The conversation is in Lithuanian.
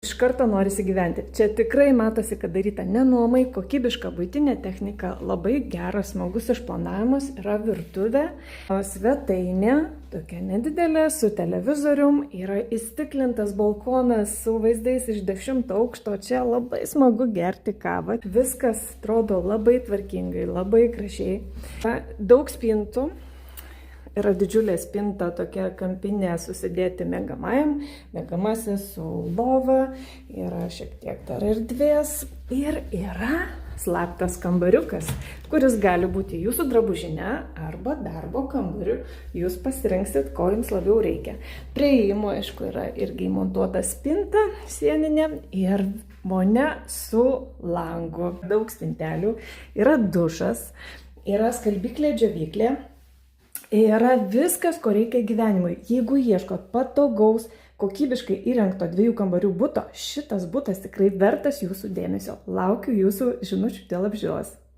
Iš karto norisi gyventi. Čia tikrai matosi, kad daryta ne nuomai, kokybiška buitinė technika, labai geras, smagus išplanavimas, yra virtuvė, svetainė, tokia nedidelė, su televizorium, yra įstiklintas balkonas su vaizdais iš 10 aukšto, čia labai smagu gerti kavą. Viskas atrodo labai tvarkingai, labai gražiai. Daug spintų. Yra didžiulė spinta, tokia kampinė susidėti miegamajam, miegamasis su lova, yra šiek tiek dar erdvės ir yra slaptas kambariukas, kuris gali būti jūsų drabužinė arba darbo kambariu. Jūs pasirinksit, ko jums labiau reikia. Prie įėjimo, aišku, yra irgi įmontuota spinta sieninė ir vonia su langu. Daug spintelių, yra dušas, yra skalbyklė, džiovyklė. Yra viskas, ko reikia gyvenimui. Jeigu ieškot patogaus, kokybiškai įrengto 2 kambarių buto, šitas butas tikrai vertas jūsų dėmesio. Laukiu jūsų žinučių dėl apžiūros.